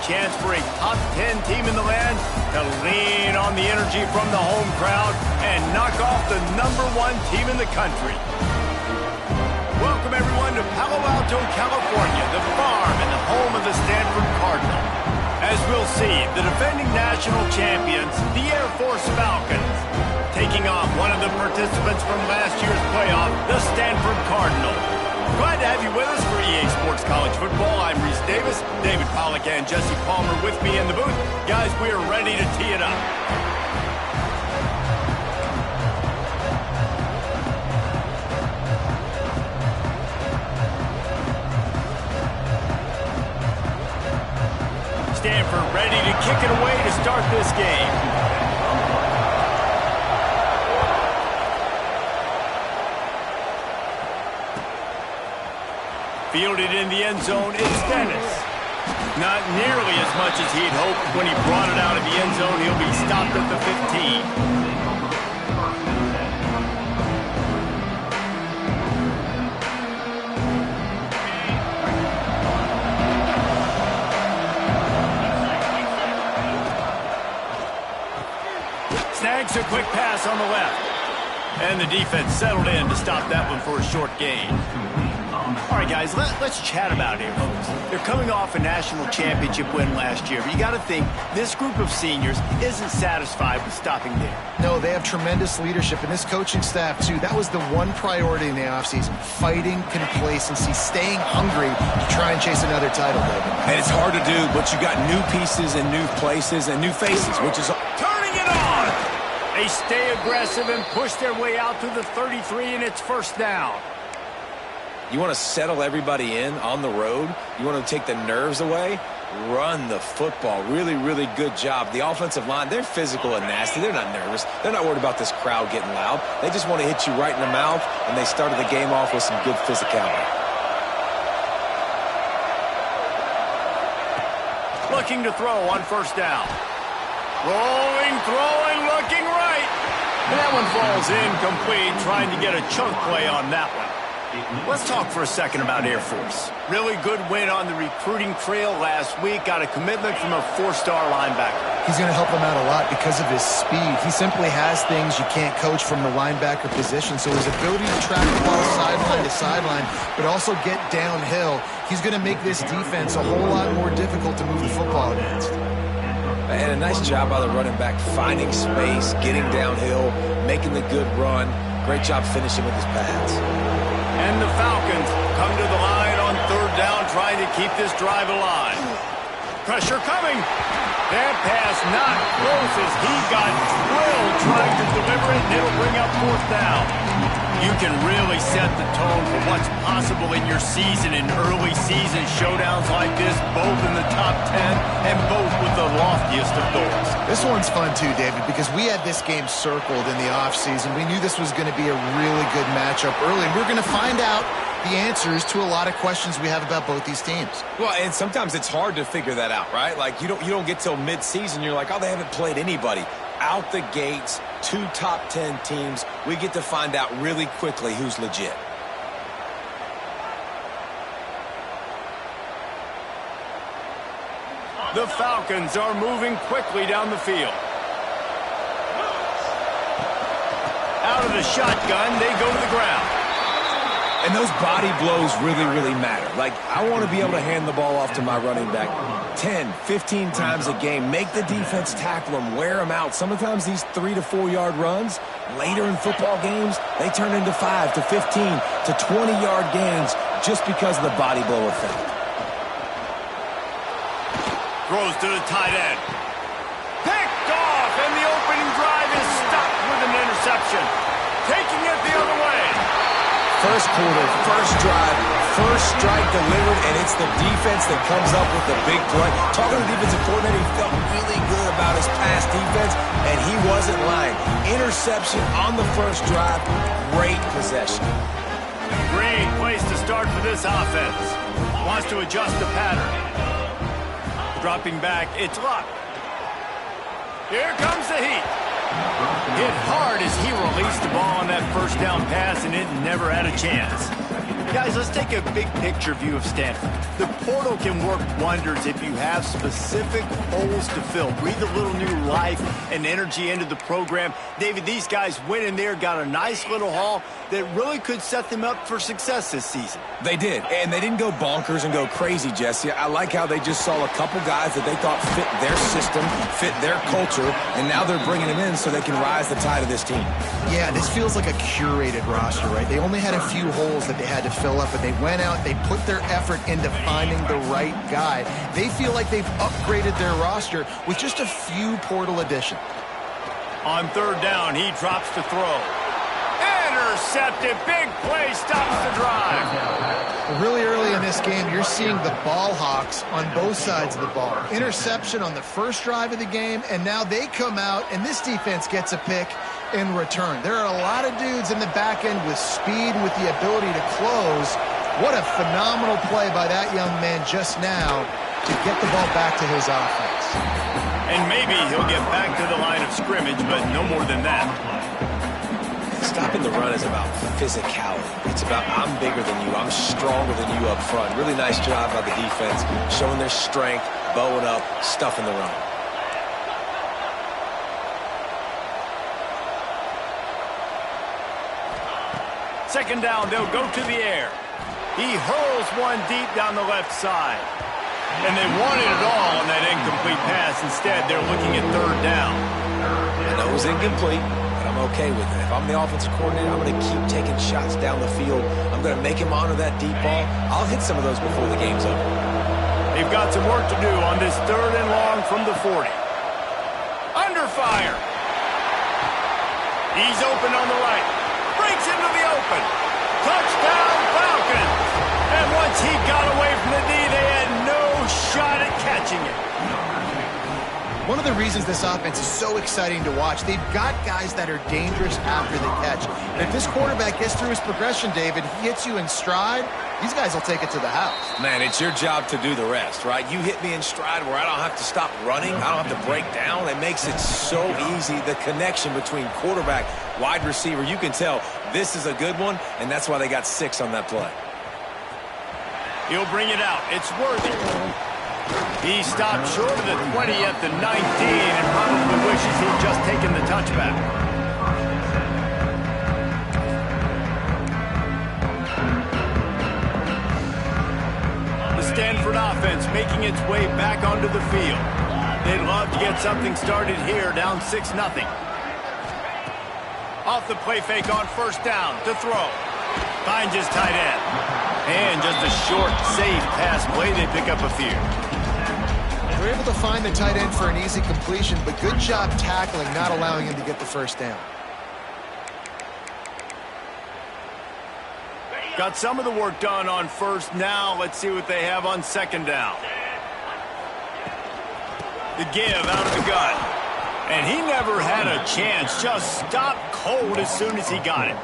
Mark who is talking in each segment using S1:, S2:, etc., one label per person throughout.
S1: chance for a top 10 team in the land to lean on the energy from the home crowd and knock off the #1 team in the country. Welcome, everyone, to Palo Alto, California, the farm and the home of the Stanford Cardinal. As we'll see, the defending national champions, the Air Force Falcons, taking on one of the participants from last year's playoff, the Stanford Cardinal. Glad to have you with us for EA Sports College Football. I'm Reese Davis, David Pollack and Jesse Palmer with me in the booth. Guys, we are ready to tee it up. Stanford ready to kick it away to start this game. Fielded in the end zone, it's Dennis. Not nearly as much as he'd hoped. When he brought it out of the end zone, he'll be stopped at the 15. Snags a quick pass on the left. And the defense settled in to stop that one for a short gain. All right, guys, let's chat about Air Force. They're coming off a national championship win last year, but you got to think this group of seniors isn't satisfied with stopping there.
S2: No, they have tremendous leadership, and this coaching staff, too. That was the one priority in the offseason, fighting complacency, staying hungry to try and chase another title, David.
S3: And it's hard to do, but you got new pieces and new places and new faces, which is...
S1: Turning it on! They stay aggressive and push their way out to the 33, and it's first down.
S3: You want to settle everybody in on the road? You want to take the nerves away? Run the football. Really, really good job. The offensive line, they're physical and nasty. They're not nervous. They're not worried about this crowd getting loud. They just want to hit you right in the mouth, and they started the game off with some good physicality.
S1: Looking to throw on first down. Rolling, throwing, looking right. That one falls incomplete, trying to get a chunk play on that one. Let's talk for a second about Air Force. Really good win on the recruiting trail last week. Got a commitment from a 4-star linebacker.
S2: He's going to help them out a lot because of his speed. He simply has things you can't coach from the linebacker position. So his ability to track the ball sideline to sideline, but also get downhill, he's going to make this defense a whole lot more difficult to move the football against.
S3: And a nice job by the running back, finding space, getting downhill, making the good run. Great job finishing with his pads.
S1: And the Falcons come to the line on third down, trying to keep this drive alive. Pressure coming. That pass not close as he got drilled trying to deliver it, and it'll bring up fourth down. You can really set the tone for what's possible in your season in early season showdowns like this, both in the top 10 and both with the loftiest of goals.
S2: This one's fun too, David, because we had this game circled in the offseason. We knew this was going to be a really good matchup early, and we're going to find out the answers to a lot of questions we have about both these teams.
S3: Well, and sometimes it's hard to figure that out, right? Like, you don't get till mid-season, you're like, oh, they haven't played anybody. Out the gates, 2 top 10 teams. We get to find out really quickly who's legit.
S1: The Falcons are moving quickly down the field. Out of the shotgun, they go to the ground.
S3: And those body blows really, really matter. Like, I want to be able to hand the ball off to my running back 10, 15 times a game. Make the defense tackle them, wear them out. Sometimes these 3 to 4 yard runs, later in football games, they turn into 5 to 15 to 20 yard gains just because of the body blow effect.
S1: Throws to the tight end. Picked off, and the opening drive is stopped with an interception. Taking it the other way.
S3: First quarter, first drive, first strike delivered, and it's the defense that comes up with the big play. Talking to the defensive coordinator, he felt really good about his pass defense, and he wasn't lying. Interception on the first drive, great possession.
S1: Great place to start for this offense. Wants to adjust the pattern. Dropping back, it's Luck. Here comes the heat. Hit hard as he released the ball on that first down pass, and it never had a chance. Guys, let's take a big picture view of Stanford. The portal can work wonders if you have specific holes to fill. Breathe a little new life and energy into the program. David, these guys went in there, got a nice little haul that really could set them up for success this season.
S3: They did, and they didn't go bonkers and go crazy, Jesse. I like how they just saw a couple guys that they thought fit their system, fit their culture, and now they're bringing them in so they can rise the tide of this team.
S2: Yeah, this feels like a curated roster, right? They only had a few holes that they had to fill up, but they went out, they put their effort into finding the right guy. They feel like they've upgraded their roster with just a few portal additions.
S1: On third down, he drops to throw. Intercepted. Big play stops the drive.
S2: Really early in this game, you're seeing the ball hawks on both sides of the ball. Interception on the first drive of the game, and now they come out, and this defense gets a pick in return. There are a lot of dudes in the back end with speed, with the ability to close. What a phenomenal play by that young man just now to get the ball back to his offense.
S1: And maybe he'll get back to the line of scrimmage, but no more than that.
S3: Stopping the run is about physicality. It's about I'm bigger than you, I'm stronger than you up front. Really nice job by the defense, showing their strength, bowing up, stuffing the run.
S1: Second down, they'll go to the air. He hurls one deep down the left side. And they wanted it all on that incomplete pass. Instead, they're looking at third down.
S3: I know it was incomplete, but I'm okay with it. If I'm the offensive coordinator, I'm going to keep taking shots down the field. I'm going to make him honor that deep ball. I'll hit some of those before the game's over.
S1: They've got some work to do on this third and long from the 40. Under fire. He's open on the right. Breaks into the open. Touchdown, Falcons. And once he got away from the D, they had no shot at catching it.
S2: One of the reasons this offense is so exciting to watch, they've got guys that are dangerous after the catch. And if this quarterback gets through his progression, David, he hits you in stride, these guys will take it to the house.
S3: Man, it's your job to do the rest, right? You hit me in stride where I don't have to stop running. I don't have to break down. It makes it so easy. The connection between quarterback, wide receiver, you can tell this is a good one, and that's why they got 6 on that play.
S1: He'll bring it out. It's Worthy. He stopped short of the 20 at the 19 and probably wishes he'd just taken the touchback. The Stanford offense making its way back onto the field. They'd love to get something started here, down 6-0. Off the play fake on first down to throw. Finds his tight end. And just a short, safe pass play. They pick up a few.
S2: They're able to find the tight end for an easy completion, but good job tackling, not allowing him to get the first down.
S1: Got some of the work done on first. Now let's see what they have on second down. The give out of the gun. And he never had a chance. Just stopped cold as soon as he got it.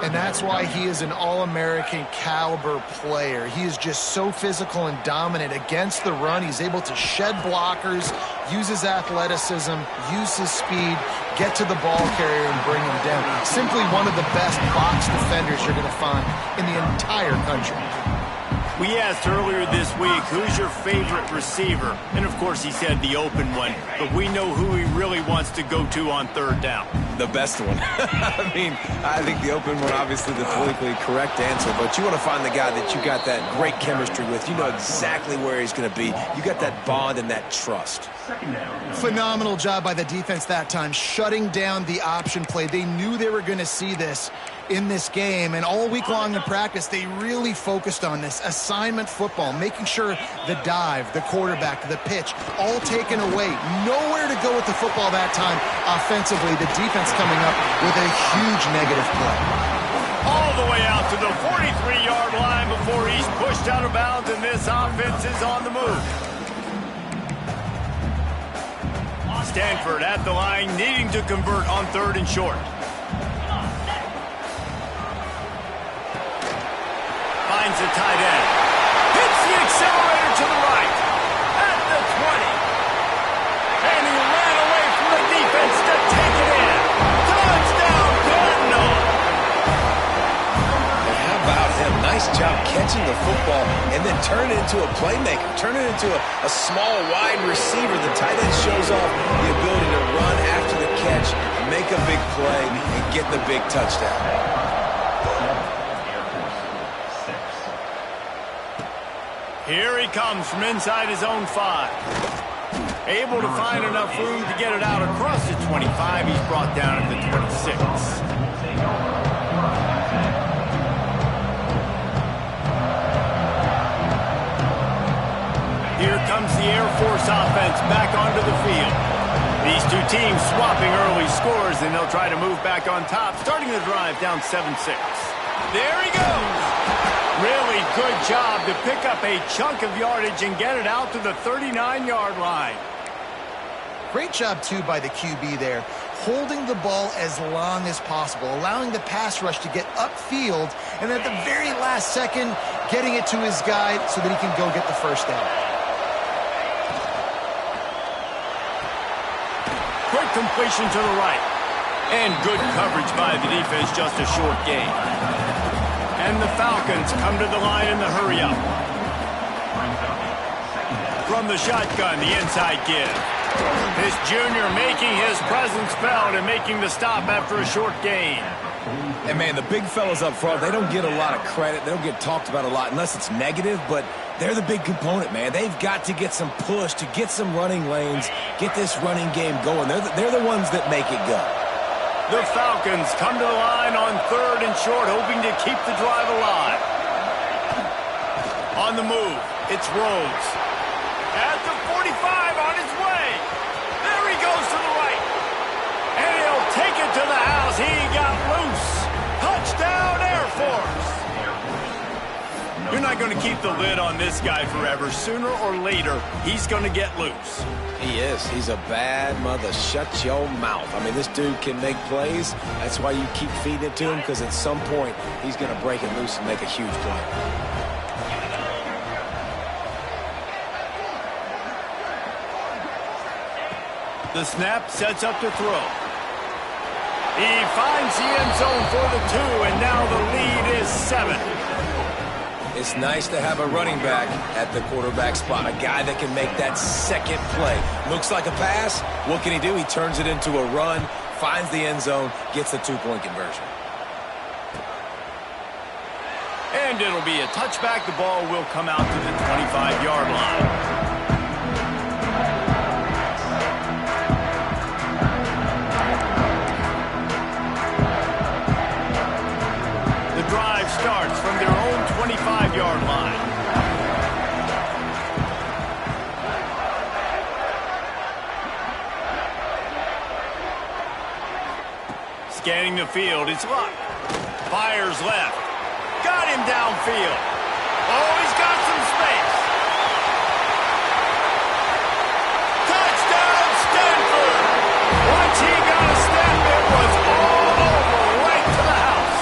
S2: And that's why he is an All-American caliber player. He is just so physical and dominant against the run. He's able to shed blockers, use his athleticism, use his speed, get to the ball carrier and bring him down. Simply one of the best box defenders you're going to find in the entire country.
S1: We asked earlier this week, who's your favorite receiver? And of course he said the open one, but we know who he really wants to go to on third down.
S3: The best one. I mean, I think the open one, obviously the politically correct answer, but you want to find the guy that you got that great chemistry with. You know exactly where he's going to be. You got that bond and that trust.
S2: Phenomenal job by the defense that time, shutting down the option play. They knew they were going to see this in this game, and all week long in practice, they really focused on this assignment football, making sure the dive, the quarterback, the pitch, all taken away. Nowhere to go with the football that time offensively. The defense coming up with a huge negative play.
S1: All the way out to the 43-yard line before he's pushed out of bounds, and this offense is on the move. Stanford at the line, needing to convert on third and short. Finds the tight end. Hits the accelerator to the right. At the 20. And he ran away from the defense to take it in. Touchdown, Cardinal.
S3: How about him? turn it into a playmaker. Turn it into a small, wide receiver. The tight end shows off the ability to run after the catch, make a big play, and get the big touchdown.
S1: Here he comes from inside his own 5. Able to find enough room to get it out across the 25. He's brought down at the 26. Here comes the Air Force offense back onto the field. These two teams swapping early scores, and they'll try to move back on top, starting the drive down 7-6. There he goes! Really good job to pick up a chunk of yardage and get it out to the 39-yard line.
S2: Great job, too, by the QB there, holding the ball as long as possible, allowing the pass rush to get upfield, and at the very last second, getting it to his guy so that he can go get the first down.
S1: Quick completion to the right. And good coverage by the defense, just a short gain. And the Falcons come to the line in the hurry-up. From the shotgun, the inside give. This junior making his presence felt and making the stop after a short gain.
S3: And, man, the big fellas up front, they don't get a lot of credit. They don't get talked about a lot unless it's negative, but they're the big component, man. They've got to get some push, to get some running lanes, get this running game going. They're the ones that make it go.
S1: The Falcons come to the line on 3rd and short, hoping to keep the drive alive. On the move, it's Rhodes. At the 45, on his way. There he goes to the right. And he'll take it to the house. He got loose. Touchdown, Air Force. You're not going to keep the lid on this guy forever. Sooner or later, he's going to get loose.
S3: He is. He's a bad mother. Shut your mouth. I mean, this dude can make plays. That's why you keep feeding it to him, because at some point, he's going to break it loose and make a huge play.
S1: The snap sets up to throw. He finds the end zone for the 2, and now the lead is 7.
S3: It's nice to have a running back at the quarterback spot, a guy that can make that second play. Looks like a pass. What can he do? He turns it into a run, finds the end zone, gets the 2-point conversion.
S1: And it'll be a touchback. The ball will come out to the 25-yard line. Drive starts from their own 25-yard line. Scanning the field, it's Luck. Fires left. Got him downfield. Oh, he's got some space. Touchdown, Stanford! Once he got a step, it was all over, right to the house.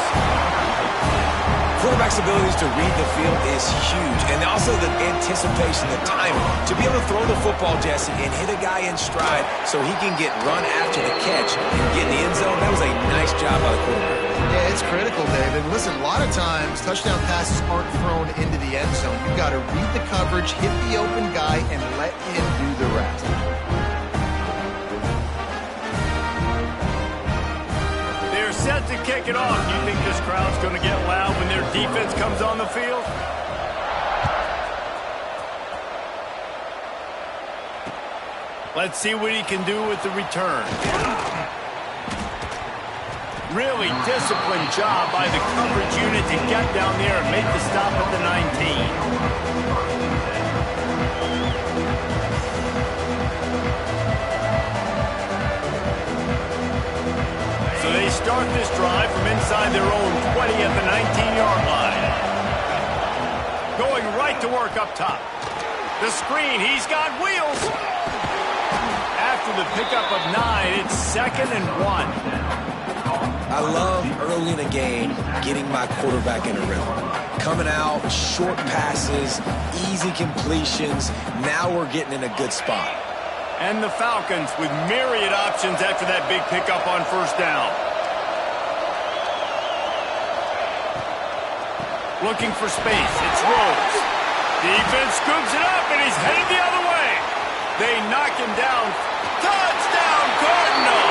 S3: Quarterback's abilities to read the field is huge, and also the anticipation, the timing. To be able to throw the football, Jesse, and hit a guy in stride so he can get run after the catch and get in the end zone, that was a nice job by the quarterback.
S2: Yeah, it's critical, David. Listen, a lot of times, touchdown passes aren't thrown into the end zone. You've got to read the coverage, hit the open guy, and let him do the rest.
S1: They're set to kick it off. You think this crowd's going to get loud when their defense comes on the field? Let's see what he can do with the return. Really disciplined job by the coverage unit to get down there and make the stop at the 19. So they start this drive from inside their own 20 at the 19-yard line. Going right to work up top. The screen, he's got wheels. After the pickup of 9, it's 2nd and 1.
S3: I love early in a game getting my quarterback in a rhythm. Coming out, short passes, easy completions. Now we're getting in a good spot.
S1: And the Falcons with myriad options after that big pickup on first down. Looking for space. It's Rhodes. Defense scoops it up, and he's headed the other way. They knock him down. Touchdown, Cardinal!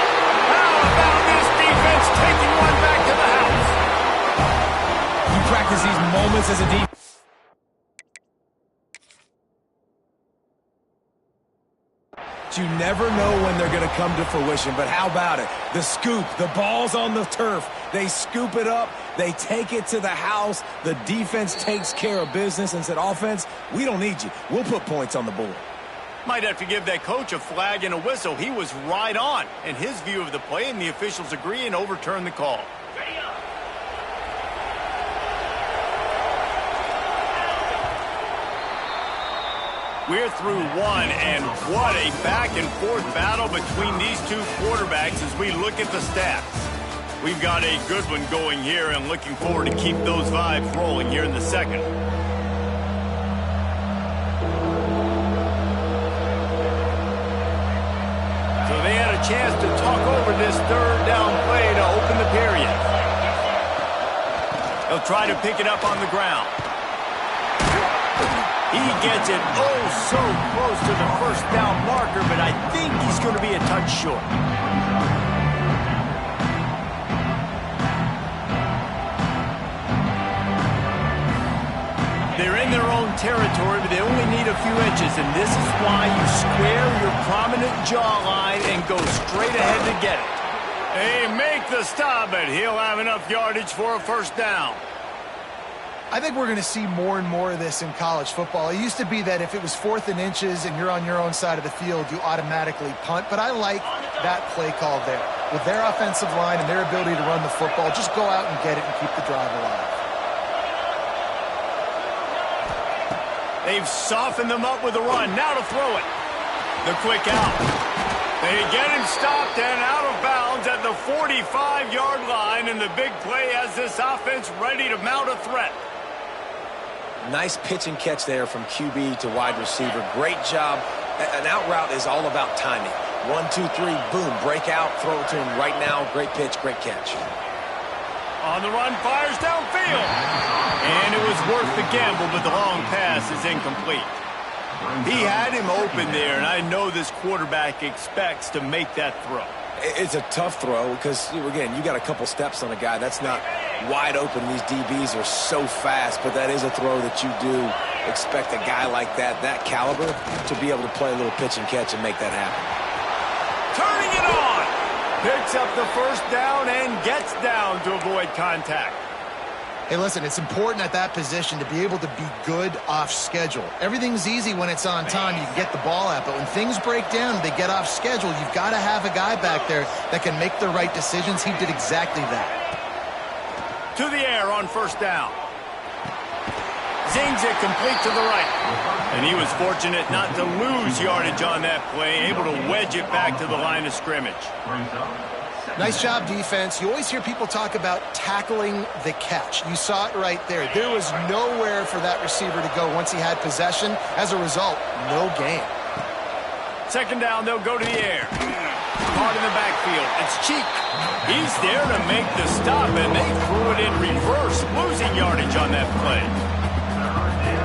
S1: How about this defense taking one back to the house?
S3: You practice these moments as a defense. You never know when they're going to come to fruition, but how about it? The scoop, the ball's on the turf. They scoop it up. They take it to the house. The defense takes care of business and said, offense, we don't need you. We'll put points on the board.
S1: Might have to give that coach a flag and a whistle. He was right on in his view of the play, and the officials agree and overturn the call. We're through one, and what a back-and-forth battle between these two quarterbacks as we look at the stats. We've got a good one going here, and looking forward to keep those vibes rolling here in the second. So they had a chance to talk over this third down play to open the period. They'll try to pick it up on the ground. He gets it so close to the first down marker, but I think he's going to be a touch short. They're in their own territory, but they only need a few inches, and this is why you square your prominent jawline and go straight ahead to get it. They make the stop, but he'll have enough yardage for a first down.
S2: I think we're going to see more and more of this in college football. It used to be that if it was 4th and inches and you're on your own side of the field, you automatically punt. But I like that play call there. With their offensive line and their ability to run the football, just go out and get it and keep the drive alive.
S1: They've softened them up with a run. Now to throw it. The quick out. They get him stopped and out of bounds at the 45-yard line, and the big play has this offense ready to mount a threat.
S3: Nice pitch and catch there from QB to wide receiver. Great job. An out route is all about timing. 1, 2, 3, boom, break out, throw it to him right now. Great pitch, great catch.
S1: On the run, fires downfield. And it was worth the gamble, but the long pass is incomplete. He had him open there, and I know this quarterback expects to make that throw.
S3: It's a tough throw because, again, you got a couple steps on a guy. That's not wide open. These DBs are so fast, but that is a throw that you do expect a guy like that caliber, to be able to play a little pitch and catch and make that happen.
S1: Turning it on. Picks up the first down and gets down to avoid contact.
S2: Hey, listen, it's important at that position to be able to be good off schedule. Everything's easy when it's on time. You can get the ball out, but when things break down, they get off schedule. You've got to have a guy back there that can make the right decisions. He did exactly that.
S1: To the air on first down. Zings it complete to the right. And he was fortunate not to lose yardage on that play, able to wedge it back to the line of scrimmage.
S2: Nice job, defense. You always hear people talk about tackling the catch. You saw it right there. There was nowhere for that receiver to go once he had possession. As a result, no gain.
S1: Second down, they'll go to the air. Caught in the backfield. It's Cheek. He's there to make the stop, and they threw it in reverse, losing yardage on that play.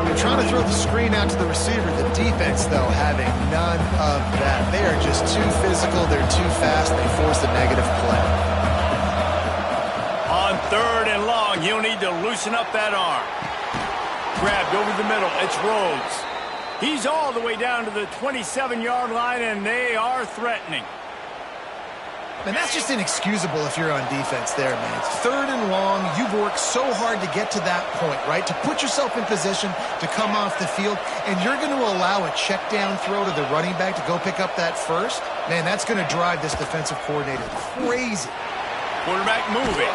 S2: They're trying to throw the screen out to the receiver. The defense, though, having none of that. They are just too physical. They're too fast. They force a negative play.
S1: On third and long, he'll need to loosen up that arm. Grabbed over the middle. It's Rhodes. He's all the way down to the 27-yard line, and they are threatening.
S2: And that's just inexcusable if you're on defense there, man. Third and long, you've worked so hard to get to that point, right? To put yourself in position to come off the field, and you're going to allow a check down throw to the running back to go pick up that first? Man, that's going to drive this defensive coordinator crazy.
S1: Quarterback moving,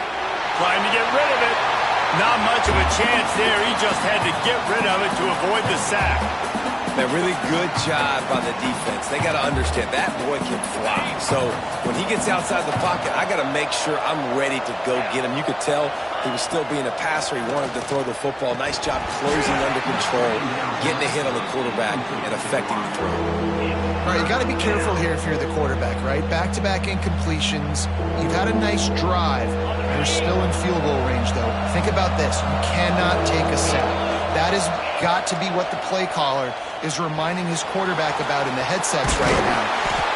S1: trying to get rid of it. Not much of a chance there. He just had to get rid of it to avoid the sack.
S3: A really good job by the defense. They got to understand that boy can fly. So when he gets outside the pocket, I got to make sure I'm ready to go get him. You could tell he was still being a passer. He wanted to throw the football. Nice job closing under control, getting a hit on the quarterback, and affecting the throw.
S2: All right, you got to be careful here if you're the quarterback, right? Back-to-back incompletions. You've had a nice drive. You're still in field goal range, though. Think about this. You cannot take a sack. That has got to be what the play caller is reminding his quarterback about in the headsets right now.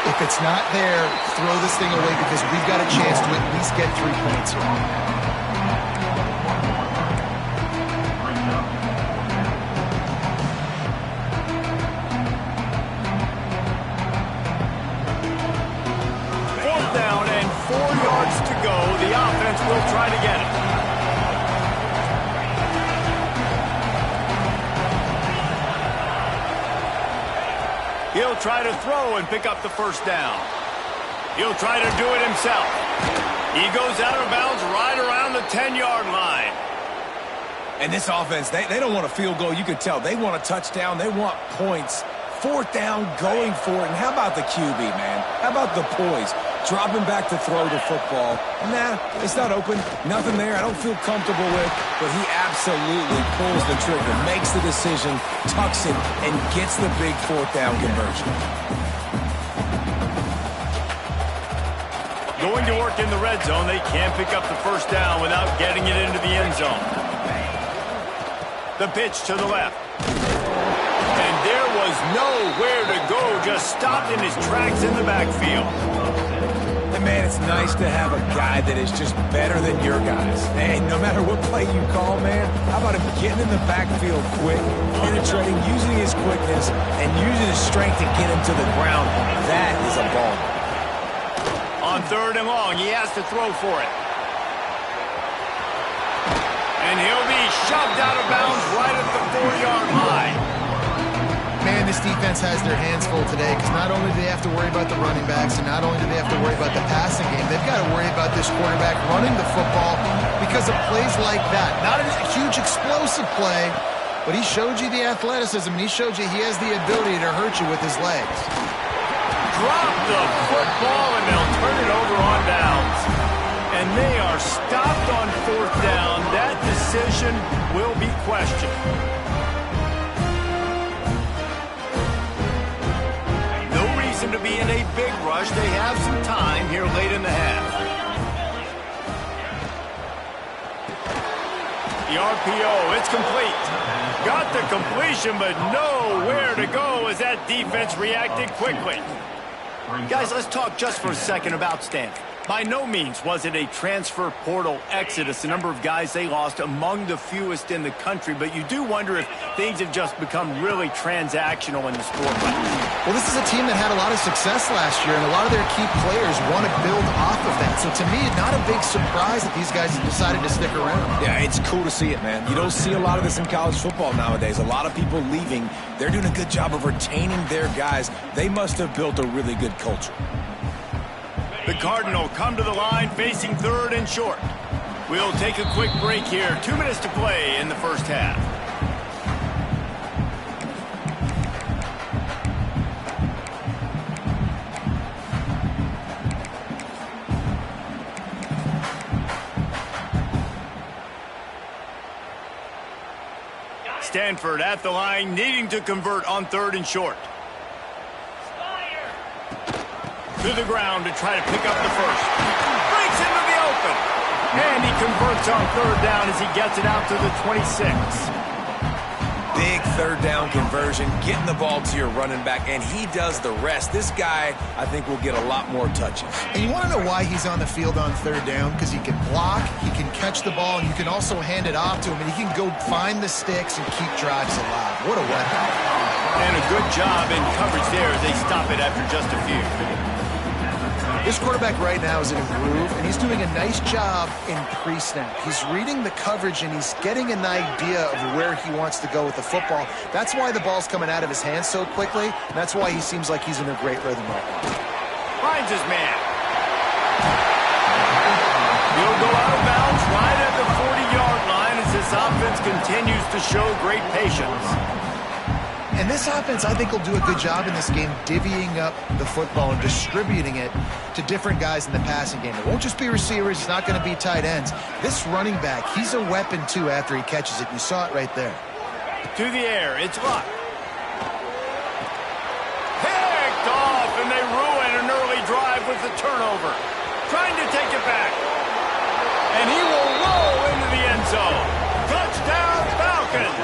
S2: If it's not there, throw this thing away because we've got a chance to at least get 3 points here.
S1: To go, the offense will try to get it. He'll try to throw and pick up the first down. He'll try to do it himself. He goes out of bounds right around the 10-yard line.
S3: And this offense, they don't want a field goal. You can tell they want a touchdown. They want points. 4th down, going for it. And how about the QB, man? How about the poise? Dropping back to throw the football. Nah, it's not open. Nothing there I don't feel comfortable with. But he absolutely pulls the trigger, makes the decision, tucks it, and gets the big 4th down conversion.
S1: Going to work in the red zone, they can't pick up the first down without getting it into the end zone. The pitch to the left. And there was nowhere to go, just stopped in his tracks in the backfield.
S3: And man, it's nice to have a guy that is just better than your guys. Hey, no matter what play you call, man, how about him getting in the backfield quick, penetrating, using his quickness, and using his strength to get him to the ground. That is a ball.
S1: On 3rd and long, he has to throw for it. And he'll be shoved out of bounds right at the 4-yard line.
S2: Man, this defense has their hands full today because not only do they have to worry about the running backs and not only do they have to worry about the passing game, they've got to worry about this quarterback running the football because of plays like that. Not a huge explosive play, but he showed you the athleticism. He showed you he has the ability to hurt you with his legs.
S1: Drop the football and they'll turn it over on downs. And they are stopped on 4th down. That decision will be questioned. To be in a big rush. They have some time here late in the half. The RPO, it's complete. Got the completion, but nowhere to go as that defense reacted quickly. Guys, let's talk just for a second about Stanford. By no means was it a transfer portal exodus, the number of guys they lost among the fewest in the country, but you do wonder if things have just become really transactional in the sport.
S2: Well, this is a team that had a lot of success last year, and a lot of their key players want to build off of that. So to me, not a big surprise that these guys have decided to stick around.
S3: Yeah, it's cool to see it, man. You don't see a lot of this in college football nowadays. A lot of people leaving. They're doing a good job of retaining their guys. They must have built a really good culture.
S1: The Cardinal come to the line facing 3rd and short. We'll take a quick break here. 2 minutes to play in the first half. Stanford at the line, needing to convert on 3rd and short. To the ground to try to pick up the first. Breaks into the open. And he converts on 3rd down as he gets it out to the 26.
S3: Big 3rd down conversion, getting the ball to your running back, and he does the rest. This guy, I think, will get a lot more touches.
S2: And you want to know why he's on the field on 3rd down? Because he can block, he can catch the ball, and you can also hand it off to him, and he can go find the sticks and keep drives alive. What a weapon.
S1: And a good job in coverage there as they stop it after just a few.
S2: This quarterback right now is in a groove, and he's doing a nice job in pre-snap. He's reading the coverage, and he's getting an idea of where he wants to go with the football. That's why the ball's coming out of his hands so quickly, and that's why he seems like he's in a great rhythm right now.
S1: Finds his man. He'll go out of bounds right at the 40-yard line as this offense continues to show great patience.
S2: And this offense, I think, will do a good job in this game divvying up the football and distributing it to different guys in the passing game. It won't just be receivers. It's not going to be tight ends. This running back, he's a weapon, too, after he catches it. You saw it right there.
S1: To the air. It's Luck. Picked off, and they ruin an early drive with the turnover. Trying to take it back. And he will roll into the end zone. Touchdown, Falcons.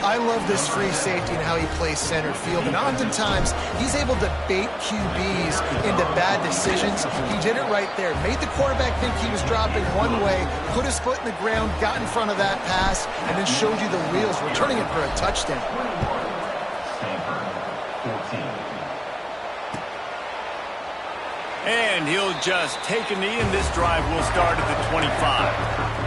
S2: I love this free safety and how he plays center field, and oftentimes he's able to bait QBs into bad decisions. He did it right there. Made the quarterback think he was dropping one way, put his foot in the ground, got in front of that pass, and then showed you the wheels, returning it for a touchdown.
S1: And he'll just take a knee, and this drive will start at the 25.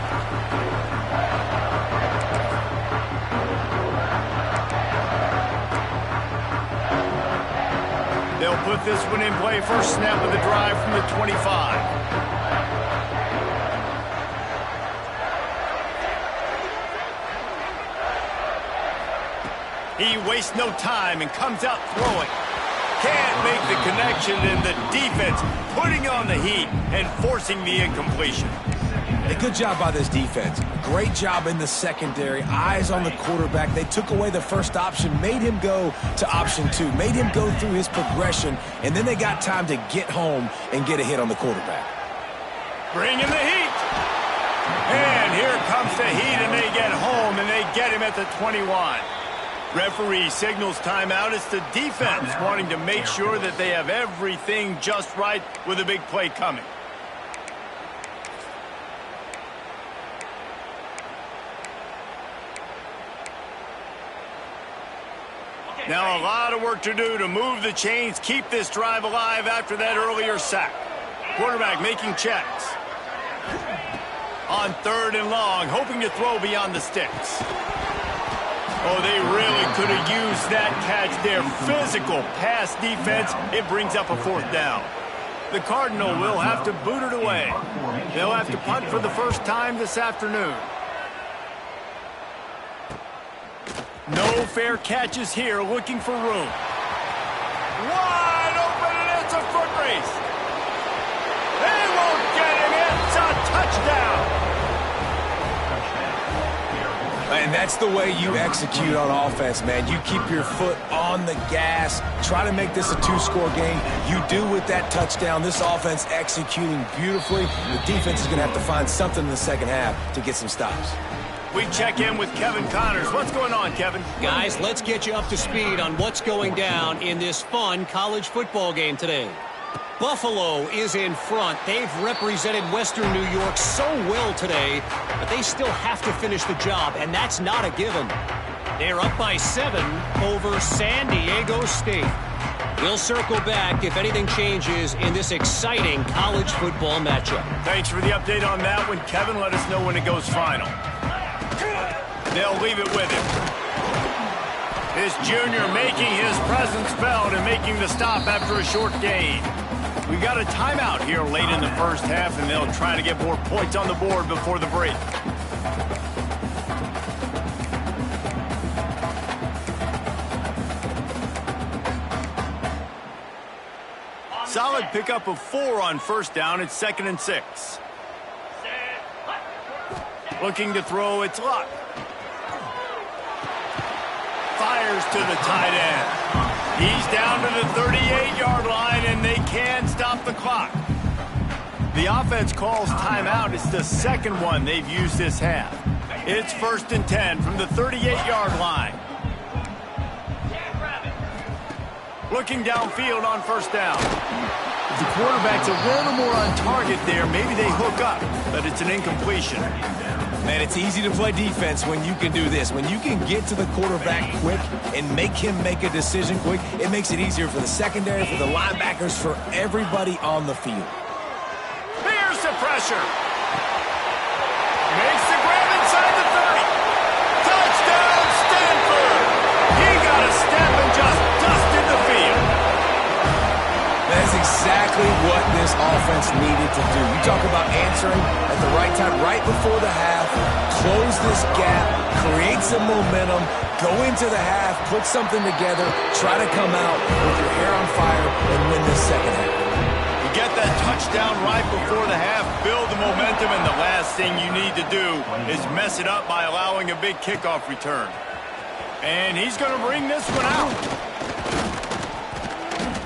S1: They'll put this one in play. First snap of the drive from the 25. He wastes no time and comes out throwing. Can't make the connection, and the defense putting on the heat and forcing the incompletion.
S3: A good job by this defense. Great job in the secondary. Eyes on the quarterback. They took away the first option, made him go to option 2, made him go through his progression, and then they got time to get home and get a hit on the quarterback.
S1: Bring in the heat. And here comes the heat, and they get home, and they get him at the 21. Referee signals timeout. It's the defense wanting to make sure that they have everything just right with a big play coming. Now a lot of work to do to move the chains, keep this drive alive after that earlier sack. Quarterback making checks. On 3rd and long, hoping to throw beyond the sticks. Oh, they really could have used that catch there. Physical pass defense. It brings up a 4th down. The Cardinal will have to boot it away. They'll have to punt for the first time this afternoon. No fair catches here, looking for room. Wide open, and it's a foot race. They won't get him. It's a touchdown.
S3: And that's the way you execute on offense, man. You keep your foot on the gas. Try to make this a 2-score game. You do with that touchdown. This offense executing beautifully. The defense is going to have to find something in the second half to get some stops.
S1: We check in with Kevin Connors. What's going on, Kevin?
S4: Guys, let's get you up to speed on what's going down in this fun college football game today. Buffalo is in front. They've represented Western New York so well today, but they still have to finish the job, and that's not a given. They're up by 7 over San Diego State. We'll circle back if anything changes in this exciting college football matchup.
S1: Thanks for the update on that one, Kevin. Let us know when it goes final. They'll leave it with him. This junior making his presence felt and making the stop after a short gain. We got a timeout here late in the first half, and they'll try to get more points on the board before the break. Solid pickup of 4 on first down. It's 2nd and 6. Looking to throw, it's Luck. Fires to the tight end. He's down to the 38-yard line, and they can't stop the clock. The offense calls timeout. It's the second one they've used this half. It's 1st and 10 from the 38-yard line. Looking downfield on first down. If the quarterback's a little more on target there, maybe they hook up, but it's an incompletion.
S3: Man, it's easy to play defense when you can do this. When you can get to the quarterback quick and make him make a decision quick, it makes it easier for the secondary, for the linebackers, for everybody on the field.
S1: Here's the pressure. Makes the grab inside the 30. Touchdown, Stanford. He got a step and just dusted the field.
S3: That's exactly what this offense needed to do. You talk about answering at the right time, right before the half, close this gap, create some momentum, go into the half, put something together, try to come out with your hair on fire and win this second half.
S1: You get that touchdown right before the half, build the momentum, and the last thing you need to do is mess it up by allowing a big kickoff return. And he's going to bring this one out.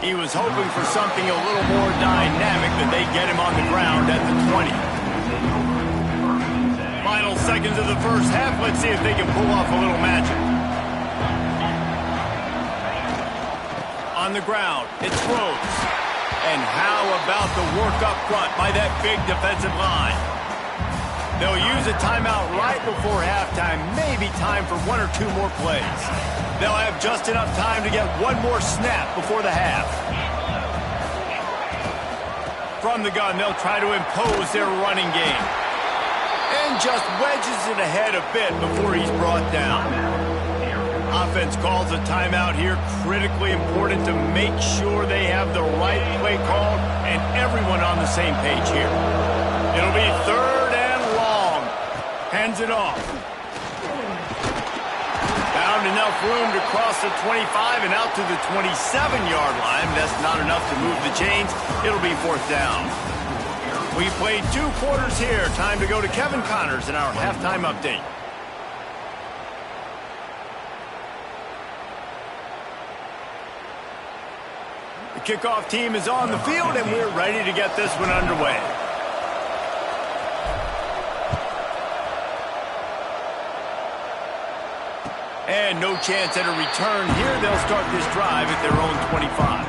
S1: He was hoping for something a little more dynamic, but they get him on the ground at the 20. Final seconds of the first half. Let's see if they can pull off a little magic. On the ground, it's Rhodes. And how about the work up front by that big defensive line? They'll use a timeout right before halftime, maybe time for 1 or 2 more plays. They'll have just enough time to get one more snap before the half. From the gun, they'll try to impose their running game. And just wedges it ahead a bit before he's brought down. Offense calls a timeout here. Critically important to make sure they have the right play called and everyone on the same page here. It'll be 3rd and long. Hands it off. Found enough room to cross the 25 and out to the 27-yard line. That's not enough to move the chains. It'll be 4th down. We played 2 quarters here. Time to go to Kevin Connors in our halftime update. The kickoff team is on the field, and we're ready to get this one underway. And no chance at a return here. They'll start this drive at their own 25.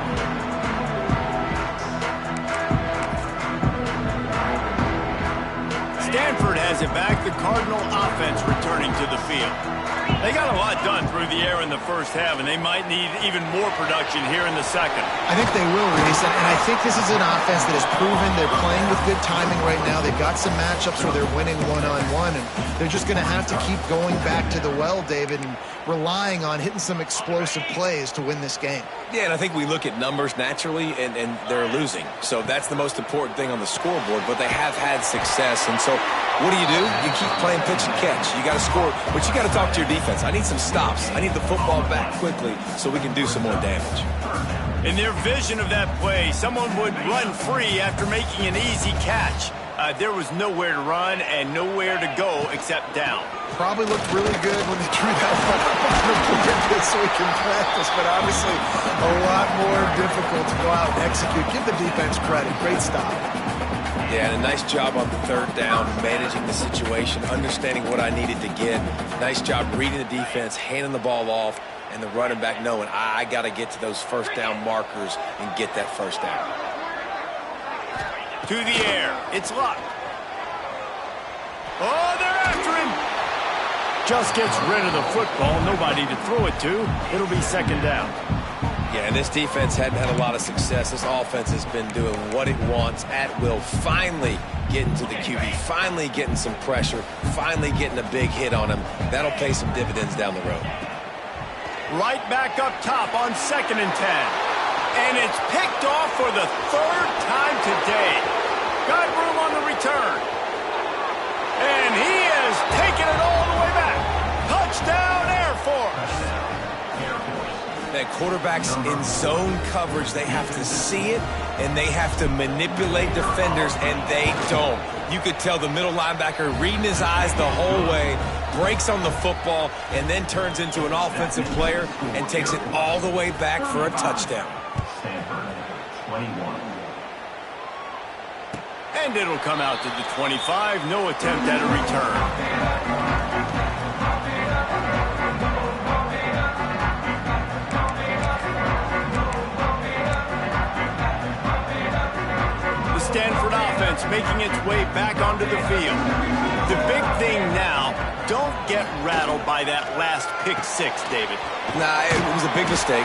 S1: Stanford has it back. The Cardinal offense returning to the field. They got a lot done through the air in the first half, and they might need even more production here in the second.
S2: I think they will, Reese, and I think this is an offense that has proven they're playing with good timing right now. They've got some matchups where they're winning one-on-one, and they're just going to have to keep going back to the well, David, and relying on hitting some explosive plays to win this game.
S3: Yeah, and I think we look at numbers naturally, and they're losing. So that's the most important thing on the scoreboard, but they have had success. And so what do? You keep playing pitch and catch. You got to score, but you got to talk to your defense. I need some stops. I need the football back quickly so we can do some more damage.
S1: In their vision of that play, someone would run free after making an easy catch. There was nowhere to run and nowhere to go except down.
S2: Probably looked really good when they drew that one up on the board this week in practice, but obviously a lot more difficult to go out and execute. Give the defense credit. Great stop.
S3: Yeah, and a nice job on the 3rd down, managing the situation, understanding what I needed to get. Nice job reading the defense, handing the ball off, and the running back knowing I got to get to those 1st down markers and get that 1st down.
S1: To the air. It's Luck. Oh, they're after him. Just gets rid of the football. Nobody to throw it to. It'll be 2nd down.
S3: Yeah, and this defense hadn't had a lot of success. This offense has been doing what it wants at will. Finally getting to the QB. Finally getting some pressure. Finally getting a big hit on him. That'll pay some dividends down the road.
S1: Right back up top on 2nd and 10. And it's picked off for the 3rd time today. Got room on the return. And he has taken it all the way back. Touchdown, Air Force.
S3: That quarterbacks in zone coverage, they have to see it, and they have to manipulate defenders, and they don't. You could tell the middle linebacker reading his eyes the whole way, breaks on the football, and then turns into an offensive player and takes it all the way back for a touchdown.
S1: And it'll come out to the 25. No attempt at a return. Stanford offense making its way back onto the field. The big thing now, don't get rattled by that last pick 6, David.
S3: Nah, it was a big mistake.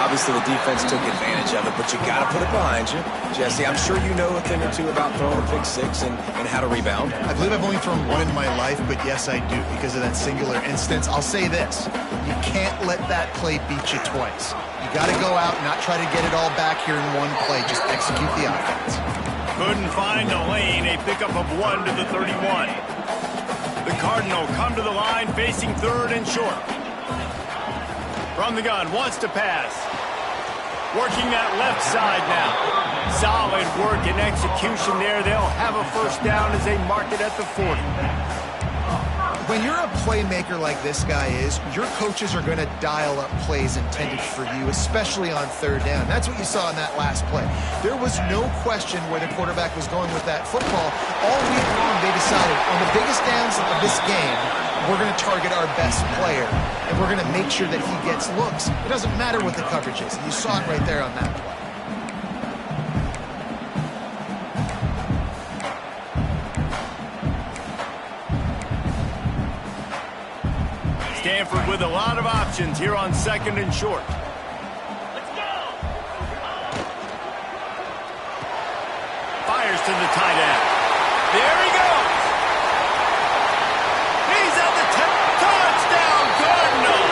S3: Obviously, the defense took advantage of it, but you got to put it behind you. Jesse, I'm sure you know a thing or two about throwing a pick 6 and how to rebound.
S2: I believe I've only thrown one in my life, but yes, I do because of that singular instance. I'll say this. You can't let that play beat you twice. You got to go out and not try to get it all back here in one play. Just execute the offense.
S1: Couldn't find a lane. A pickup of 1 to the 31. The Cardinal come to the line facing 3rd and short. From the gun, wants to pass. Working that left side now. Solid work and execution there. They'll have a 1st down as they mark it at the 40.
S2: When you're a playmaker like this guy is, your coaches are going to dial up plays intended for you, especially on 3rd down. That's what you saw in that last play. There was no question where the quarterback was going with that football. All week long, they decided on the biggest downs of this game, we're going to target our best player, and we're going to make sure that he gets looks. It doesn't matter what the coverage is. And you saw it right there on that play.
S1: Stanford with a lot of options here on 2nd and short. Fires to the tight end. There he goes. He's at the touchdown, Cardinal.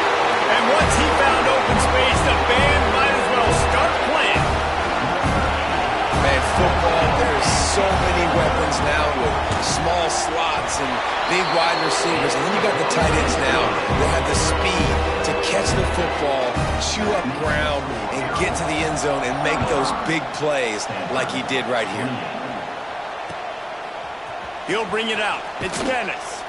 S1: And once he found open space, the band might as well start playing.
S3: Man, football, there's so many weapons now with small slots and big wide receivers. And then you got the tight ends now that have the speed to catch the football, chew up ground, and get to the end zone and make those big plays like he did right here.
S1: He'll bring it out. It's Dennis.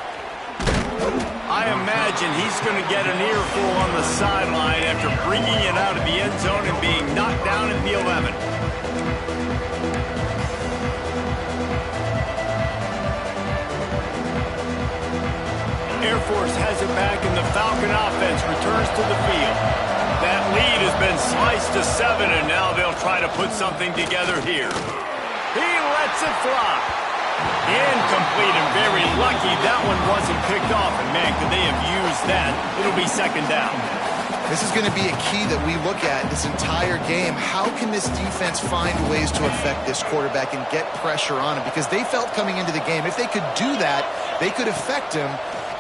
S1: I imagine he's going to get an earful on the sideline after bringing it out of the end zone and being knocked down at the 11. Air Force has it back, and the Falcon offense returns to the field. That lead has been sliced to 7, and now they'll try to put something together here. He lets it fly. Incomplete, and very lucky that one wasn't picked off. And, man, could they have used that? It'll be 2nd down.
S2: This is going to be a key that we look at this entire game. How can this defense find ways to affect this quarterback and get pressure on him? Because they felt coming into the game, if they could do that, they could affect him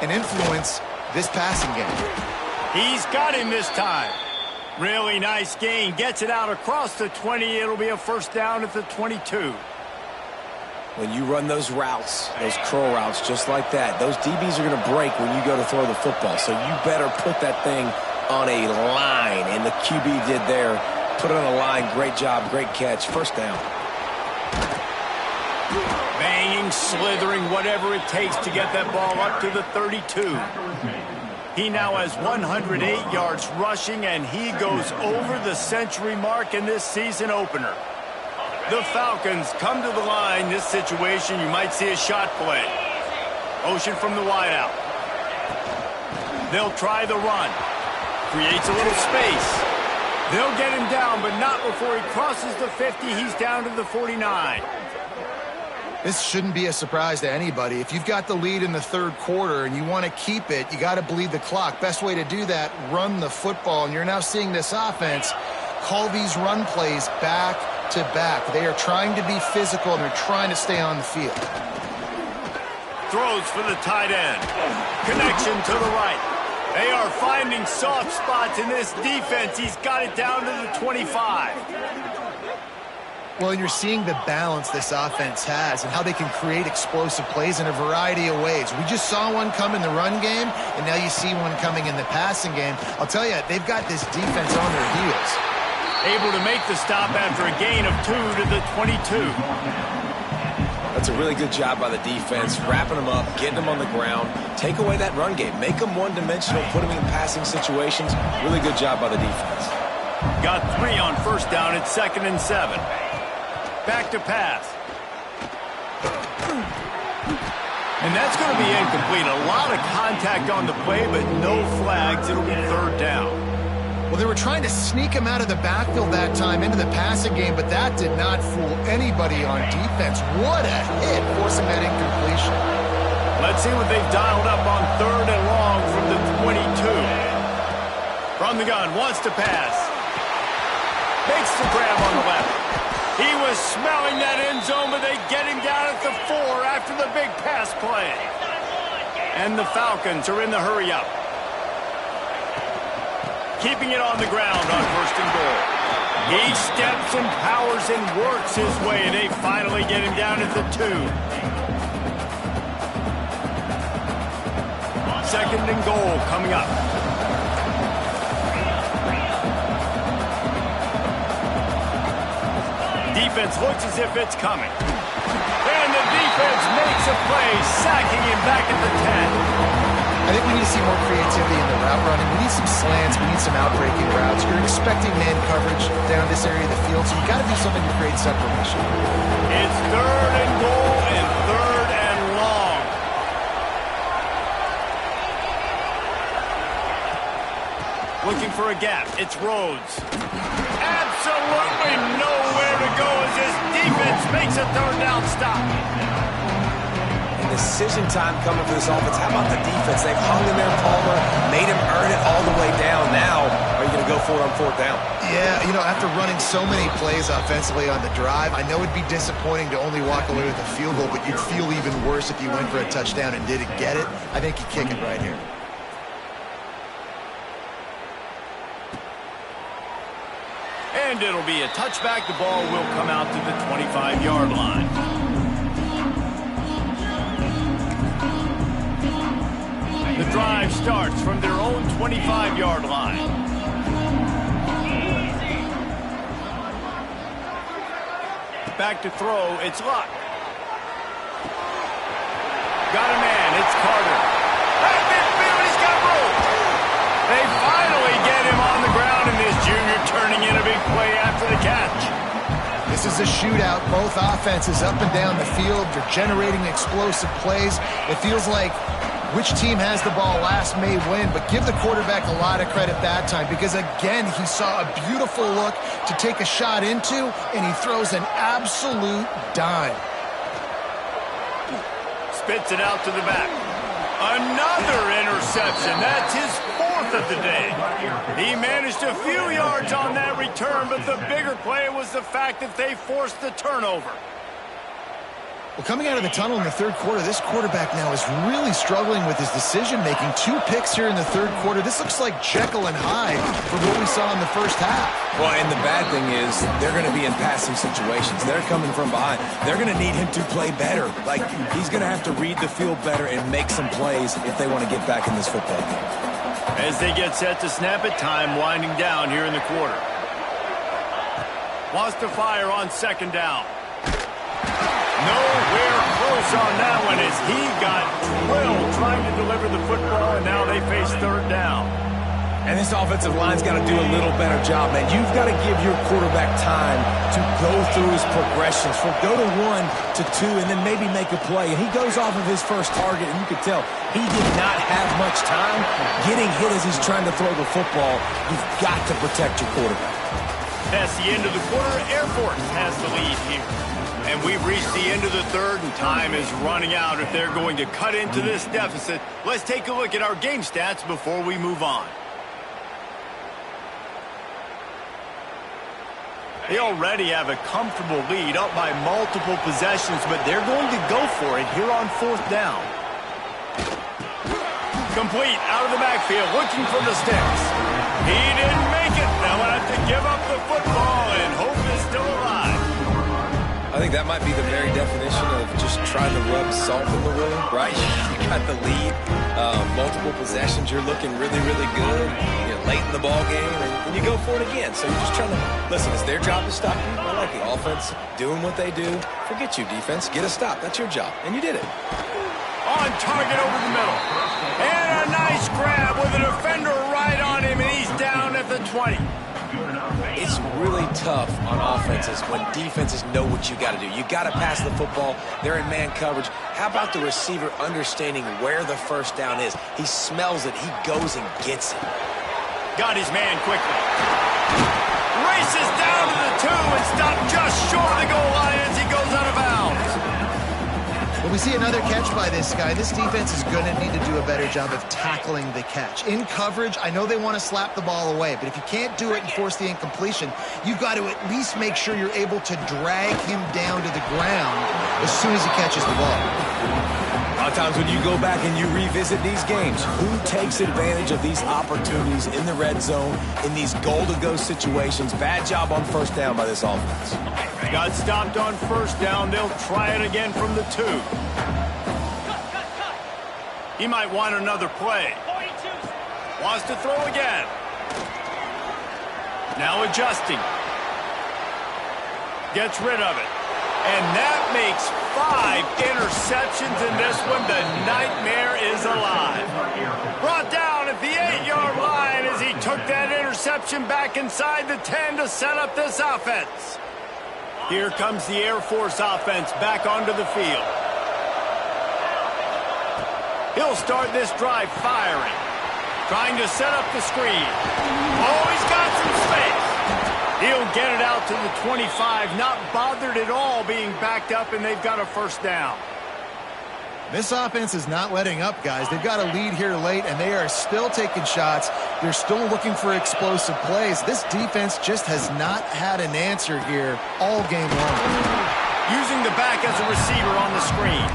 S2: and influence this passing game.
S1: He's got him this time. Really nice gain. Gets it out across the 20. It'll be a 1st down at the 22.
S3: When you run those routes, those curl routes just like that, those DBs are going to break when you go to throw the football. So you better put that thing on a line. And the QB did there. Put it on a line. Great job. Great catch. 1st down.
S1: Banging, slithering, whatever it takes to get that ball up to the 32. He now has 108 yards rushing, and he goes over the century mark in this season opener. The Falcons come to the line. This situation, you might see a shot play. Motion from the wideout. They'll try the run. Creates a little space. They'll get him down, but not before he crosses the 50. He's down to the 49.
S2: This shouldn't be a surprise to anybody. If you've got the lead in the 3rd quarter and you want to keep it, you got to bleed the clock. Best way to do that, run the football. And you're now seeing this offense call these run plays back to back. They are trying to be physical, and they're trying to stay on the field.
S1: Throws for the tight end. Connection to the right. They are finding soft spots in this defense. He's got it down to the 25.
S2: Well, and you're seeing the balance this offense has and how they can create explosive plays in a variety of ways. We just saw one come in the run game, and now you see one coming in the passing game. I'll tell you, they've got this defense on their heels.
S1: Able to make the stop after a gain of 2 to the 22.
S3: That's a really good job by the defense, wrapping them up, getting them on the ground, take away that run game, make them one-dimensional, put them in passing situations. Really good job by the defense.
S1: Got 3 on 1st down at 2nd and 7. Back to pass. And that's going to be incomplete. A lot of contact on the play, but no flags. It'll be 3rd down.
S2: Well, they were trying to sneak him out of the backfield that time into the passing game, but that did not fool anybody on defense. What a hit, forcing that incompletion.
S1: Let's see what they've dialed up on 3rd and long from the 22. From the gun, wants to pass. Makes the grab on the left. He was smelling that end zone, but they get him down at the 4 after the big pass play. And the Falcons are in the hurry-up. Keeping it on the ground on 1st and goal. He steps and powers and works his way, and they finally get him down at the 2. 2nd and goal coming up. Defense looks as if it's coming. And the defense makes a play, sacking him back at the 10.
S2: I think we need to see more creativity in the route running. We need some slants. We need some out-breaking routes. You're expecting man coverage down this area of the field, so you got to do something to create separation.
S1: It's 3rd and goal and 3rd and long. Looking for a gap. It's Rhodes. Absolutely nowhere to go as his defense makes a third down stop.
S3: And decision time coming for this offense. How about the defense? They've hung in there, Palmer, made him earn it all the way down. Now, are you going to go for it on fourth down?
S2: Yeah, you know, after running so many plays offensively on the drive, I know it'd be disappointing to only walk away with a field goal, but you'd feel even worse if you went for a touchdown and didn't get it. I think you kick it right here.
S1: And it'll be a touchback. The ball will come out to the 25-yard line. The drive starts from their own 25-yard line. Back to throw. It's Luck. Got a man. It's Carter. Back midfield. He's got room. They finally get him on the ground, and this junior turning in a big play after the catch.
S2: This is a shootout. Both offenses up and down the field. They're generating explosive plays. It feels like which team has the ball last may win, but give the quarterback a lot of credit that time because, again, he saw a beautiful look to take a shot into, and he throws an absolute dime.
S1: Spits it out to the back. Another interception. That's his fourth of the day. He managed a few yards on that return, but the bigger play was the fact that they forced the turnover.
S2: Well, coming out of the tunnel in the third quarter, this quarterback now is really struggling with his decision-making. 2 picks here in the third quarter. This looks like Jekyll and Hyde from what we saw in the first half.
S3: Well, and the bad thing is they're going to be in passing situations. They're coming from behind. They're going to need him to play better. Like, he's going to have to read the field better and make some plays if they want to get back in this football game.
S1: As they get set to snap it, time winding down here in the quarter. Wants to fire on second down. Nowhere close on that one as he got drilled trying to deliver the football, and now they face third down.
S3: And this offensive line's got to do a little better job, man. You've got to give your quarterback time to go through his progressions from go to 1 to 2 and then maybe make a play. And he goes off of his first target, and you can tell he did not have much time getting hit as he's trying to throw the football. You've got to protect your quarterback.
S1: That's the end of the quarter. Air Force has the lead here. And we've reached the end of the third, and time is running out if they're going to cut into this deficit. Let's take a look at our game stats before we move on. They already have a comfortable lead up by multiple possessions, but they're going to go for it here on fourth down. Complete out of the backfield, looking for the sticks. He didn't make it. They'll have to give up the football, and hope is still alive.
S3: I think that might be the very definition of just trying to rub salt in the wound, right? You got the lead, multiple possessions, you're looking really, really good. You're late in the ball game, and you go for it again. So you're just trying to, listen, it's their job to stop you. I like the offense doing what they do. Forget you, defense. Get a stop. That's your job, and you did it.
S1: On target over the middle. And a nice grab with a defender right on him, and he's down at the 20.
S3: It's really tough on offenses when defenses know what you got to do. You got to pass the football. They're in man coverage. How about the receiver understanding where the first down is? He smells it. He goes and gets it.
S1: Got his man quickly. Races down to the 2 and stopped just short of the goal line as he goes out of bounds.
S2: When we see another catch by this guy, this defense is going to need to do a better job of tackling the catch. In coverage, I know they want to slap the ball away, but if you can't do it and force the incompletion, you've got to at least make sure you're able to drag him down to the ground as soon as he catches the ball.
S3: A lot of times when you go back and you revisit these games, who takes advantage of these opportunities in the red zone, in these goal-to-go situations? Bad job on first down by this offense.
S1: Got stopped on first down. They'll try it again from the 2. He might want another play. Wants to throw again. Now adjusting. Gets rid of it. And that makes 5 interceptions in this one. The nightmare is alive. Brought down at the 8-yard line as he took that interception back inside the 10 to set up this offense. Here comes the Air Force offense back onto the field. He'll start this drive firing. Trying to set up the screen. Oh, he's got some space. He'll get it out to the 25, not bothered at all being backed up, and they've got a first down.
S2: This offense is not letting up, guys. They've got a lead here late, and they are still taking shots. They're still looking for explosive plays. This defense just has not had an answer here all game long.
S1: Using the back as a receiver on the screen.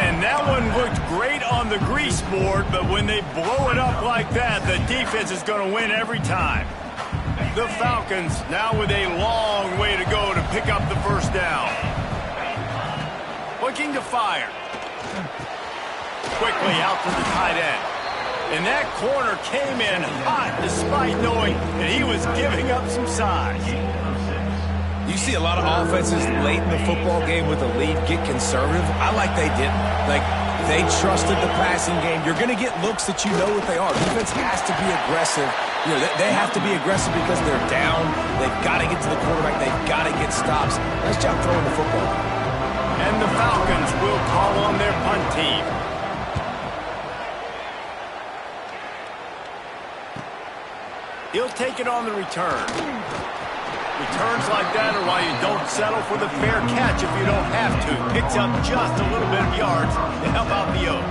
S1: And that one looked great on the grease board, but when they blow it up like that, the defense is going to win every time. The Falcons now with a long way to go to pick up the first down. Looking to fire. Quickly out to the tight end. And that corner came in hot despite knowing that he was giving up some size.
S3: You see a lot of offenses late in the football game with a lead get conservative. I like they didn't. Like, they trusted the passing game. You're going to get looks that you know what they are. Defense has to be aggressive. You know, they have to be aggressive because they're down. They've got to get to the quarterback. They've got to get stops. Nice job throwing the football.
S1: And the Falcons will call on their punt team. He'll take it on the return. Returns like that are why you don't settle for the fair catch if you don't have to. Picks up just a little bit of yards to help out the Oak.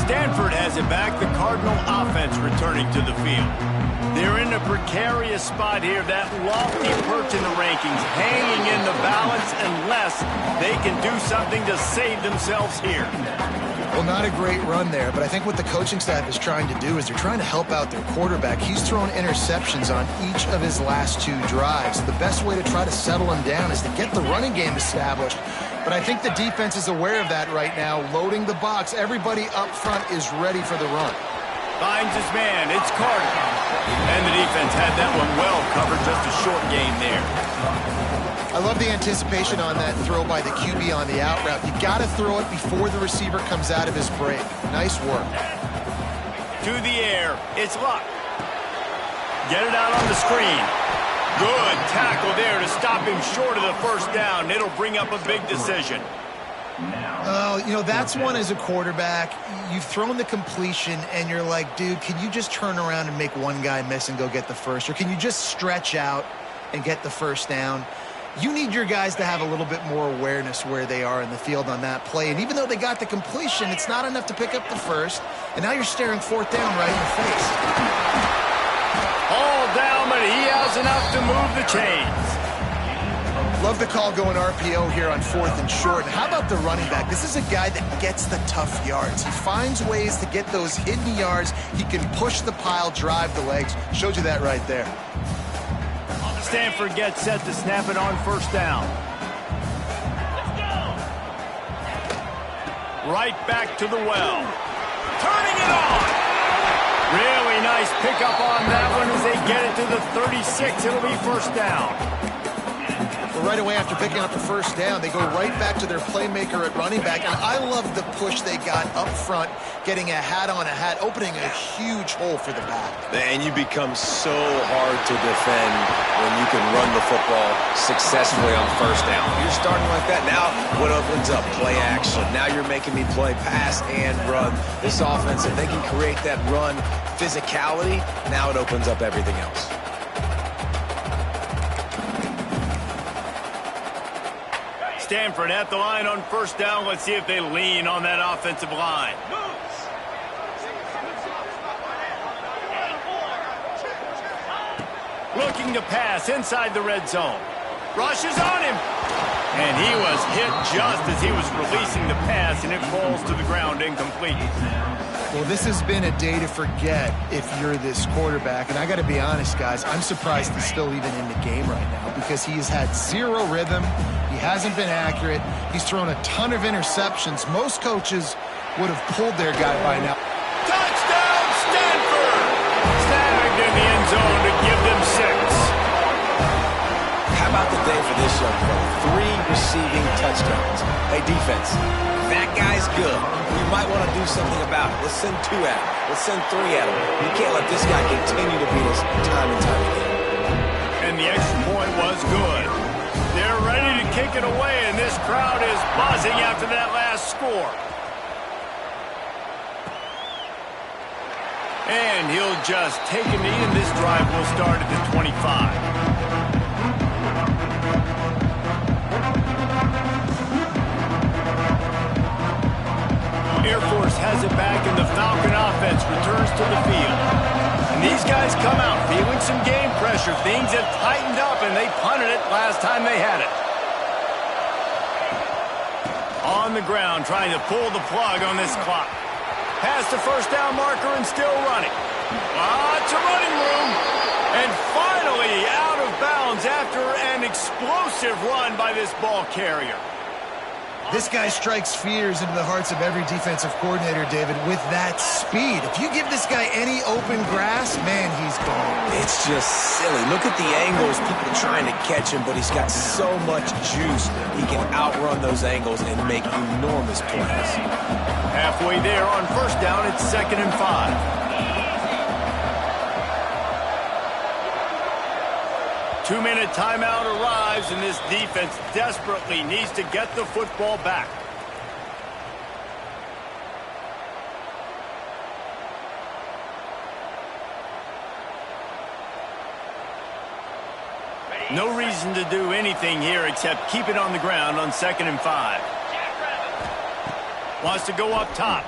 S1: Stanford has it back. The Cardinal offense returning to the field. They're in a precarious spot here. That lofty perch in the rankings hanging in the balance unless they can do something to save themselves here.
S2: Well, not a great run there, but I think what the coaching staff is trying to do is they're trying to help out their quarterback. He's thrown interceptions on each of his last 2 drives. The best way to try to settle him down is to get the running game established. But I think the defense is aware of that right now, loading the box. Everybody up front is ready for the run.
S1: Finds his man. It's Carter. And the defense had that one well covered. Just a short gain there.
S2: I love the anticipation on that throw by the QB on the out route. You got to throw it before the receiver comes out of his break. Nice work.
S1: To the air. It's Luck. Get it out on the screen. Good tackle there to stop him short of the first down. It'll bring up a big decision.
S2: Oh, you know, that's one as a quarterback. You've thrown the completion, and you're like, dude, can you just turn around and make one guy miss and go get the first? Or can you just stretch out and get the first down? You need your guys to have a little bit more awareness where they are in the field on that play. And even though they got the completion, it's not enough to pick up the first. And now you're staring 4th down right in the face.
S1: All down, but he has enough to move the chains.
S2: Love the call going RPO here on 4th and short. And how about the running back? This is a guy that gets the tough yards. He finds ways to get those hidden yards. He can push the pile, drive the legs. Showed you that right there.
S1: Stanford gets set to snap it on first down. Right back to the well. Turning it on. Really nice pickup on that one as they get it to the 36. It'll be first down.
S2: Well, right away after picking up the first down, they go right back to their playmaker at running back. And I love the push they got up front, getting a hat on a hat, opening a huge hole for the back.
S3: And you become so hard to defend when you can run the football successfully on first down. You're starting like that. Now what opens up? Play action. Now you're making me play pass and run. This offense, if they can create that run physicality, now it opens up everything else.
S1: Stanford at the line on first down. Let's see if they lean on that offensive line. Looking to pass inside the red zone. Rushes on him. And he was hit just as he was releasing the pass, and it falls to the ground incomplete.
S2: Well, this has been a day to forget if you're this quarterback. And I got to be honest, guys, I'm surprised he's still even in the game right now because he has had 0 rhythm. He hasn't been accurate. He's thrown a ton of interceptions. Most coaches would have pulled their guy by now.
S1: Touchdown, Stanford! Snagged in the end zone to give them 6.
S3: How about the day for this young fella? 3 receiving touchdowns. Hey, defense, that guy's good. You might want to do something about it. Let's send 2 at him. Let's send 3 at him. You can't let this guy continue to beat us time and time again.
S1: And the extra point was good. They're are ready to kick it away, and this crowd is buzzing after that last score. And he'll just take a knee, and this drive will start at the 25. Air Force has it back, and the Falcon offense returns to the field. And these guys come out feeling some game pressure. Things have tightened up, and they punted it last time they had it. On the ground, trying to pull the plug on this clock. Past the first down marker and still running. Lots of running room. And finally out of bounds after an explosive run by this ball carrier.
S2: This guy strikes fears into the hearts of every defensive coordinator, David, with that speed. If you give this guy any open grass, man, he's gone.
S3: It's just silly. Look at the angles, people trying to catch him, but he's got so much juice. He can outrun those angles and make enormous plays.
S1: Halfway there on first down, it's 2nd and 5. 2-minute timeout arrives, and this defense desperately needs to get the football back. No reason to do anything here except keep it on the ground on 2nd and 5. Wants to go up top.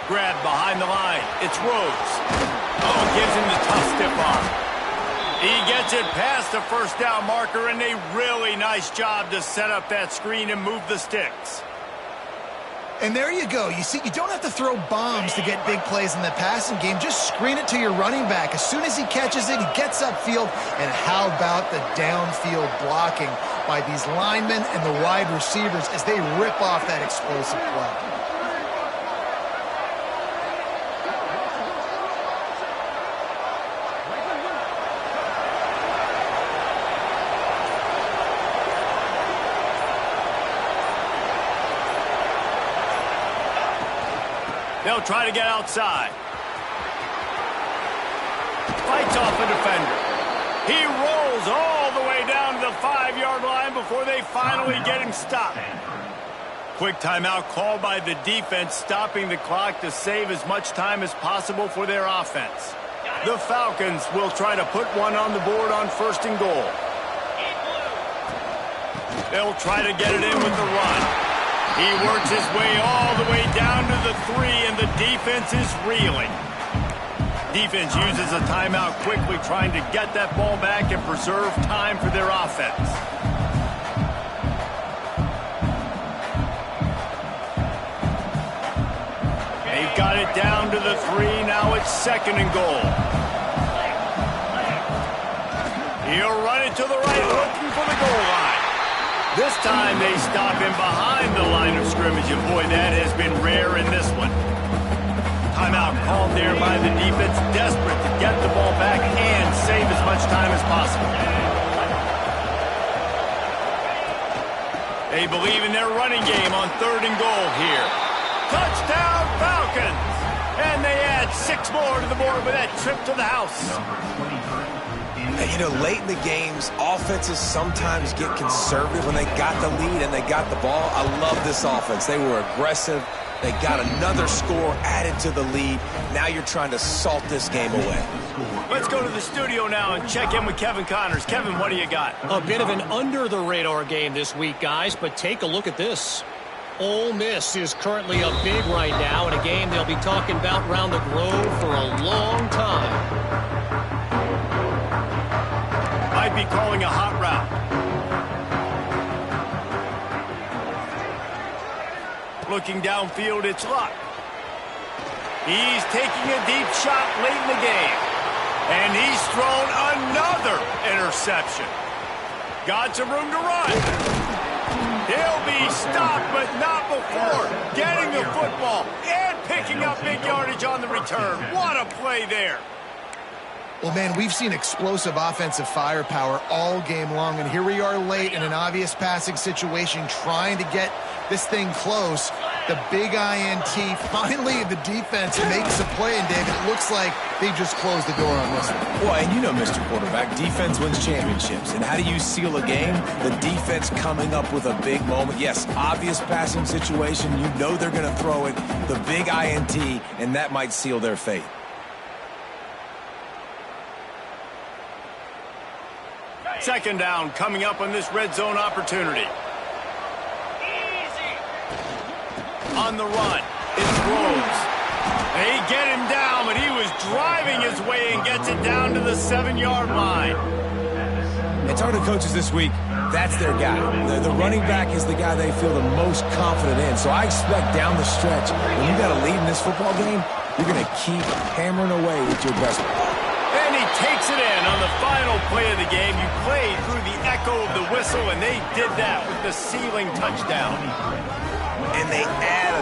S1: Grab behind the line. It's Rhodes. Oh, gives him the tough stiff arm. He gets it past the first down marker, and a really nice job to set up that screen and move the sticks.
S2: And there you go. You see, you don't have to throw bombs to get big plays in the passing game. Just screen it to your running back. As soon as he catches it, he gets upfield. And how about the downfield blocking by these linemen and the wide receivers as they rip off that explosive play?
S1: They'll try to get outside. Fights off a defender. He rolls all the way down to the 5-yard line before they finally get him stopped. Quick timeout called by the defense, stopping the clock to save as much time as possible for their offense. The Falcons will try to put one on the board on 1st and goal. They'll try to get it in with the run. He works his way all the way down to the 3, and the defense is reeling. Defense uses a timeout quickly, trying to get that ball back and preserve time for their offense. They've got it down to the 3. Now it's 2nd and goal. He'll run it to the right, looking for the goal line. This time they stop him behind the line of scrimmage, and boy, that has been rare in this one. Timeout called there by the defense, desperate to get the ball back and save as much time as possible. They believe in their running game on 3rd and goal here. Touchdown Falcons! And they add 6 more to the board with that trip to the house.
S3: And, you know, late in the games, offenses sometimes get conservative when they got the lead and they got the ball. I love this offense. They were aggressive. They got another score added to the lead. Now you're trying to salt this game away.
S1: Let's go to the studio now and check in with Kevin Connors. Kevin, what do you got?
S4: A bit of an under-the-radar game this week, guys, but take a look at this. Ole Miss is currently up big right now in a game they'll be talking about around the Grove for a long time. Might be calling a hot route. Looking downfield, it's Luck. He's taking a deep shot late in the game. And he's thrown another interception. Got some room to run. He'll be stopped, but not before getting the football and picking up big yardage on the return. What a play there.
S2: Well, man, we've seen explosive offensive firepower all game long, and here we are late in an obvious passing situation trying to get this thing close. the big INT. Finally, the defense makes a play, and David, it looks like they just closed the door on this one.
S3: Well, and you know, Mr. Quarterback, defense wins championships. And how do you seal a game? The defense coming up with a big moment. Yes, obvious passing situation. You know they're going to throw it. The big INT, and that might seal their fate.
S1: Second down coming up on this red zone opportunity. On the run, it's Rhodes. They get him down, but he was driving his way and gets it down to the 7-yard line.
S3: And talking to coaches this week, that's their guy. The running back is the guy they feel the most confident in. So I expect down the stretch, when you got a lead in this football game, you're going to keep hammering away with your best one.
S1: And he takes it in on the final play of the game. You played through the echo of the whistle, and they did that with the sealing touchdown.
S3: And they add